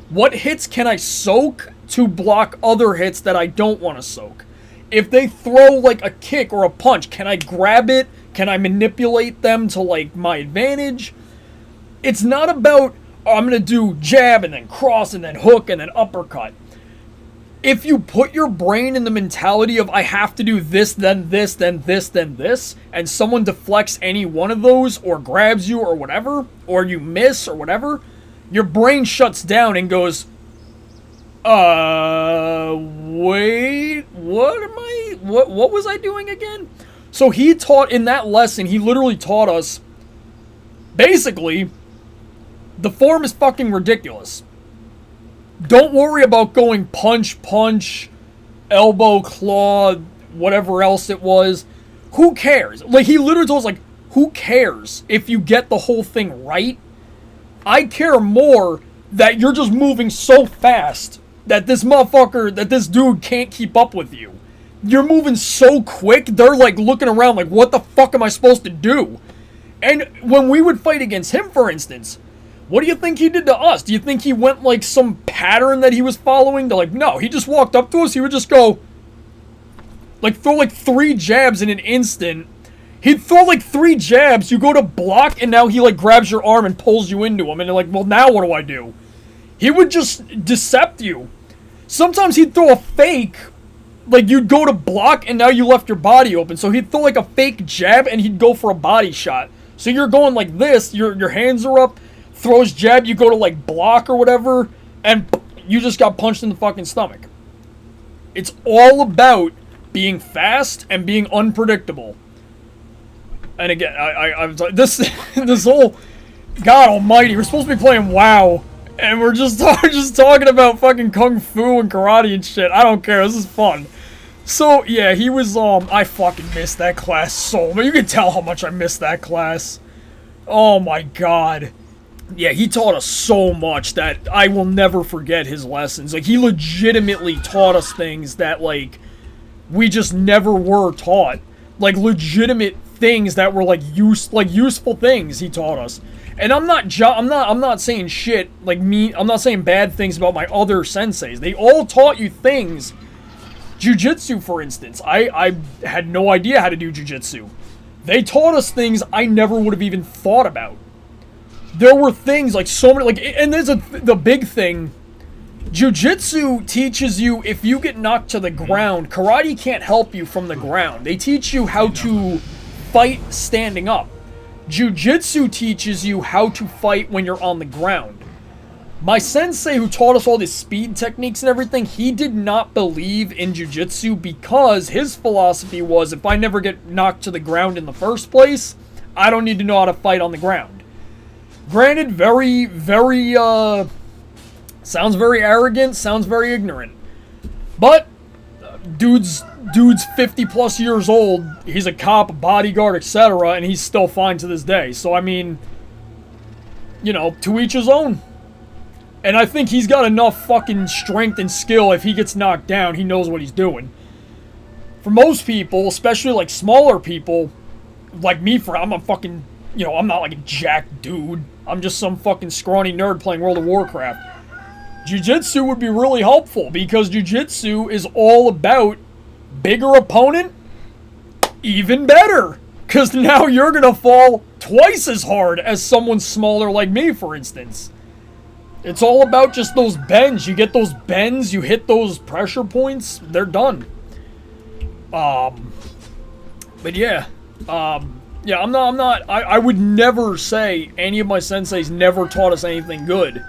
What hits can I soak to block other hits that I don't want to soak? If they throw like a kick or a punch, can I grab it? Can I manipulate them to like my advantage? It's not about, oh, I'm going to do jab and then cross and then hook and then uppercut. If you put your brain in the mentality of I have to do this, then this, then this, then this, and someone deflects any one of those or grabs you or whatever, or you miss or whatever, your brain shuts down and goes, wait, what was I doing again? So he taught, in that lesson, he literally taught us, basically, the form is fucking ridiculous. Don't worry about going punch, elbow, claw, whatever else it was. Who cares? Like, he literally told us, like, who cares if you get the whole thing right? I care more that you're just moving so fast that this motherfucker, that this dude can't keep up with you. You're moving so quick, they're, like, looking around like, what the fuck am I supposed to do? And when we would fight against him, for instance, what do you think he did to us? Do you think he went like some pattern that he was following? To like, no, he just walked up to us. He would just go, like, throw like 3 jabs in an instant. He'd throw like 3 jabs. You go to block, and now he like grabs your arm and pulls you into him. And you're like, well, now what do I do? He would just decept you. Sometimes he'd throw a fake. Like, you'd go to block, and now you left your body open. So he'd throw like a fake jab, and he'd go for a body shot. So you're going like this. Your hands are up. Throws jab, you go to like block or whatever, and you just got punched in the fucking stomach. It's all about being fast and being unpredictable. And again, I was like, this whole, God almighty, we're supposed to be playing WoW, and we're just talking about fucking kung fu and karate and shit. I don't care, this is fun. So yeah, he was, I fucking missed that class so much. You can tell how much I missed that class. Oh my god. Yeah, he taught us so much that I will never forget his lessons. Like, he legitimately taught us things that, like, we just never were taught. Like, legitimate things that were, like, useful things he taught us. And I'm not saying shit, like, I'm not saying bad things about my other senseis. They all taught you things. Jiu-jitsu, for instance. I had no idea how to do jiu-jitsu. They taught us things I never would have even thought about. There were things, like, so many, like, and there's the big thing. Jiu-jitsu teaches you, if you get knocked to the ground, karate can't help you from the ground. They teach you how to fight standing up. Jiu-jitsu teaches you how to fight when you're on the ground. My sensei, who taught us all these speed techniques and everything, he did not believe in jiu-jitsu because his philosophy was, if I never get knocked to the ground in the first place, I don't need to know how to fight on the ground. Granted, very, very, sounds very arrogant, sounds very ignorant. But, dude's 50 plus years old, he's a cop, a bodyguard, etc., and he's still fine to this day. So, I mean, you know, to each his own. And I think he's got enough fucking strength and skill, if he gets knocked down, he knows what he's doing. For most people, especially, like, smaller people, like me, I'm a fucking, you know, I'm not like a jack dude. I'm just some fucking scrawny nerd playing World of Warcraft. Jiu-jitsu would be really helpful, because Jiu-jitsu is all about bigger opponent, even better. Because now you're going to fall twice as hard as someone smaller like me, for instance. It's all about just those bends. You get those bends, you hit those pressure points, they're done. But yeah. Yeah, I would never say any of my senseis never taught us anything good.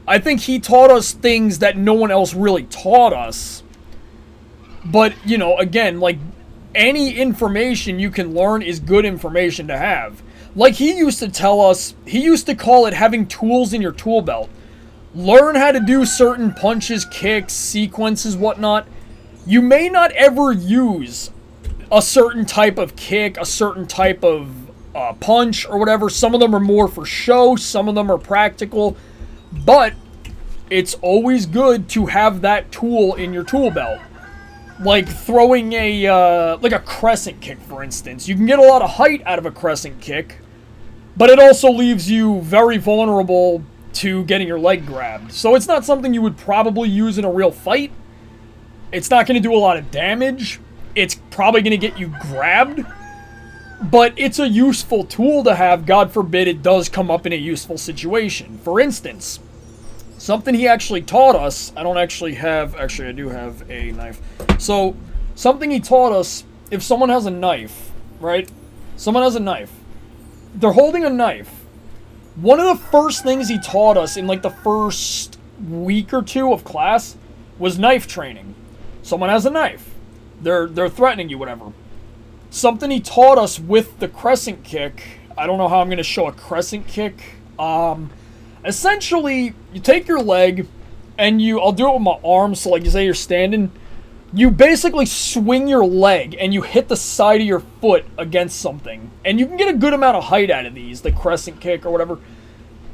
I think he taught us things that no one else really taught us. But, you know, again, like, any information you can learn is good information to have. Like he used to tell us, he used to call it having tools in your tool belt. Learn how to do certain punches, kicks, sequences, whatnot. You may not ever use a certain type of kick, a certain type of punch, or whatever. Some of them are more for show, some of them are practical. But it's always good to have that tool in your tool belt. Like throwing like a crescent kick, for instance. You can get a lot of height out of a crescent kick, but it also leaves you very vulnerable to getting your leg grabbed. So it's not something you would probably use in a real fight. It's not going to do a lot of damage. It's probably going to get you grabbed. But it's a useful tool to have. God forbid it does come up in a useful situation. For instance, something he actually taught us, I do have a knife. So, something he taught us, if someone has a knife, right? Someone has a knife. They're holding a knife. One of the first things he taught us in like the first week or two of class was knife training. Someone has a knife. They're threatening you, whatever. Something he taught us with the crescent kick, I don't know how I'm going to show a crescent kick. Essentially, you take your leg, and I'll do it with my arm, so like you say you're standing, you basically swing your leg, and you hit the side of your foot against something. And you can get a good amount of height out of these, the crescent kick or whatever.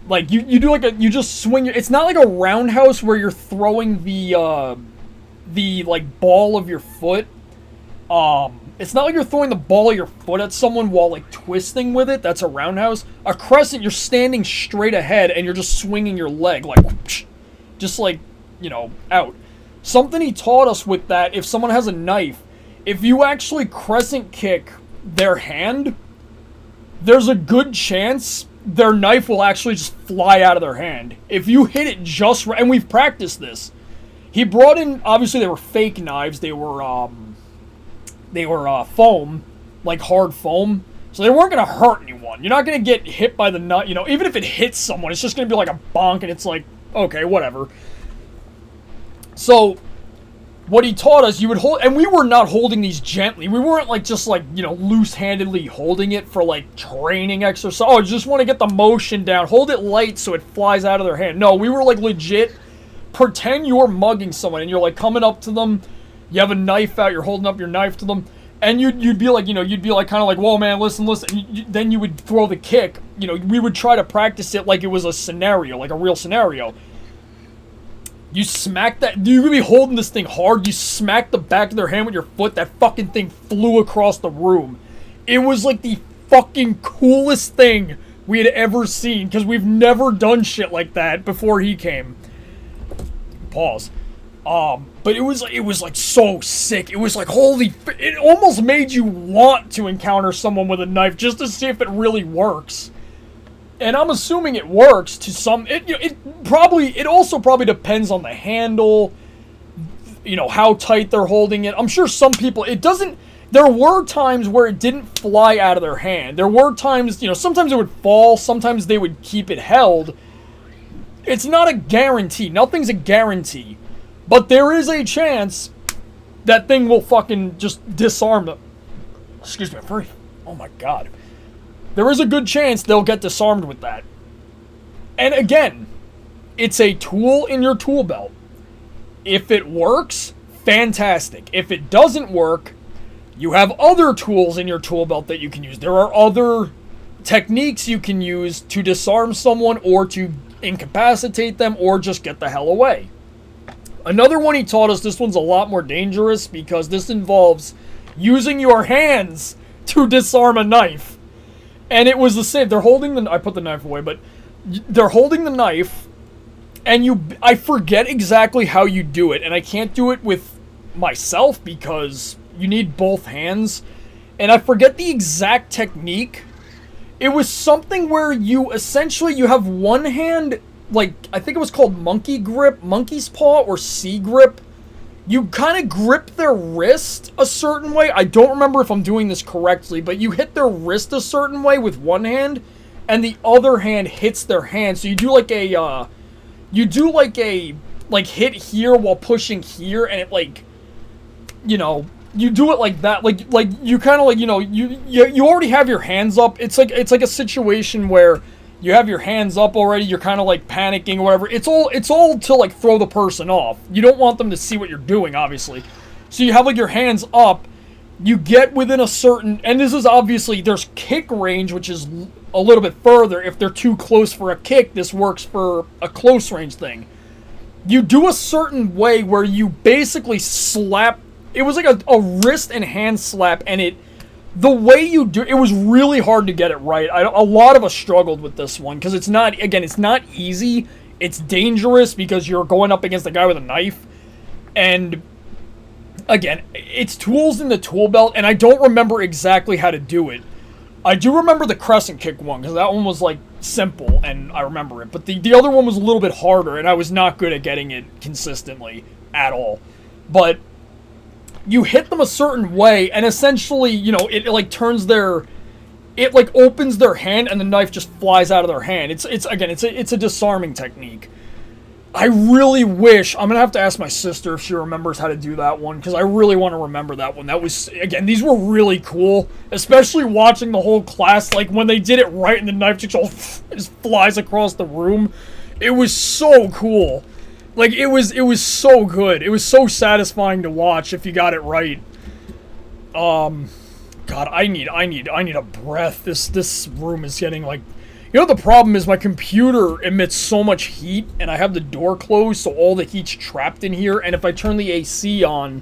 Like, you do like you just swing it's not like a roundhouse where you're throwing the like, ball of your foot. It's not like you're throwing the ball of your foot at someone while, like, twisting with it. That's a roundhouse. A crescent, you're standing straight ahead and you're just swinging your leg, like, whoosh, just like, you know, out. Something he taught us with that, if someone has a knife, if you actually crescent kick their hand, there's a good chance their knife will actually just fly out of their hand. If you hit it just right, and we've practiced this. He brought in, obviously they were fake knives, they were foam, like hard foam, so they weren't going to hurt anyone. You're not going to get hit by the nut, you know, even if it hits someone, it's just going to be like a bonk, and it's like, okay, whatever. So, what he taught us, you would hold, and we were not holding these gently, we weren't like, just like, you know, loose-handedly holding it for like training exercise, oh, you just want to get the motion down, hold it light so it flies out of their hand. No, we were like legit, pretend you're mugging someone, and you're like coming up to them, you have a knife out, you're holding up your knife to them, and you'd be like, you know, you'd be like kind of like, whoa man, listen, then you would throw the kick, you know, we would try to practice it like it was a scenario, like a real scenario. You smack that, you're gonna be holding this thing hard, you smack the back of their hand with your foot, that fucking thing flew across the room. It was like the fucking coolest thing we had ever seen, because we've never done shit like that before he came. Pause. But it was like so sick. It was like, it almost made you want to encounter someone with a knife just to see if it really works. And I'm assuming it works to some, it also probably depends on the handle, you know, how tight they're holding it. I'm sure some people, there were times where it didn't fly out of their hand. There were times, you know, sometimes it would fall, sometimes they would keep it held. It's not a guarantee. Nothing's a guarantee. But there is a chance that thing will fucking just disarm them. Excuse me, oh my god. There is a good chance they'll get disarmed with that. And again, it's a tool in your tool belt. If it works, fantastic. If it doesn't work, you have other tools in your tool belt that you can use. There are other techniques you can use to disarm someone or to incapacitate them or just get the hell away. Another one he taught us, this one's a lot more dangerous because this involves using your hands to disarm a knife. And it was the same. They're holding I put the knife away, but they're holding the knife, and I forget exactly how you do it, and I can't do it with myself because you need both hands, and I forget the exact technique. It was something where you have one hand, like, I think it was called monkey grip, monkey's paw, or sea grip. You kind of grip their wrist a certain way. I don't remember if I'm doing this correctly, but you hit their wrist a certain way with one hand, and the other hand hits their hand. So you do like hit here while pushing here, and it like, you know, you do it like that, like you kind of like, you know, you already have your hands up. It's like a situation where you have your hands up already. You're kind of like panicking or whatever. It's all to like throw the person off. You don't want them to see what you're doing, obviously. So you have like your hands up. You get within a certain, and this is obviously, there's kick range, which is a little bit further. If they're too close for a kick, this works for a close range thing. You do a certain way where you basically slap. It was like a wrist and hand slap, and the way you do it was really hard to get it right. A lot of us struggled with this one because it's not easy. It's dangerous because you're going up against a guy with a knife, and again, it's tools in the tool belt, and I don't remember exactly how to do it. I do remember the crescent kick one, because that one was, like, simple, and I remember it. But the other one was a little bit harder, and I was not good at getting it consistently at all. But you hit them a certain way, and essentially, you know, it like, turns their... It, like, opens their hand, and the knife just flies out of their hand. It's a disarming technique. I really wish, I'm going to have to ask my sister if she remembers how to do that one, because I really want to remember that one. That was, again, these were really cool, especially watching the whole class, like, when they did it right and the knife just flies across the room. It was so cool. Like, it was so good. It was so satisfying to watch if you got it right. God, I need a breath. This room is getting, like... You know, the problem is my computer emits so much heat, and I have the door closed, so all the heat's trapped in here, and if I turn the AC on,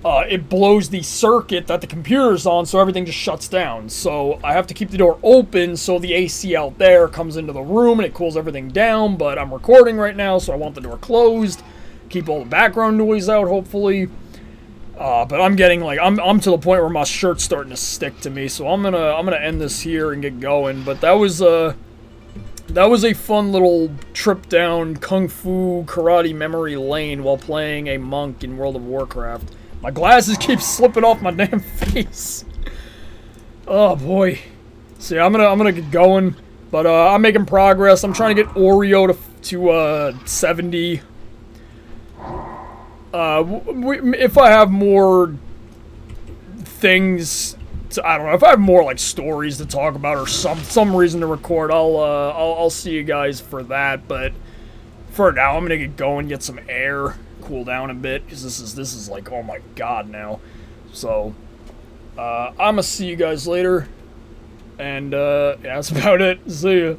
it blows the circuit that the computer's on, so everything just shuts down. So I have to keep the door open so the AC out there comes into the room, and it cools everything down, but I'm recording right now, so I want the door closed, keep all the background noise out, hopefully. But I'm getting, like, I'm to the point where my shirt's starting to stick to me, so I'm gonna end this here and get going. But that was a fun little trip down Kung Fu Karate memory lane while playing a monk in World of Warcraft. My glasses keep slipping off my damn face. Oh boy. So yeah, I'm gonna get going, but I'm making progress. I'm trying to get Oreo to 70. If I have more things to, I don't know, if I have more like stories to talk about or some reason to record, I'll see you guys for that. But for now, I'm gonna get going, get some air, cool down a bit, because this is like, oh my god now. So I'm gonna see you guys later, and yeah, that's about it. See ya.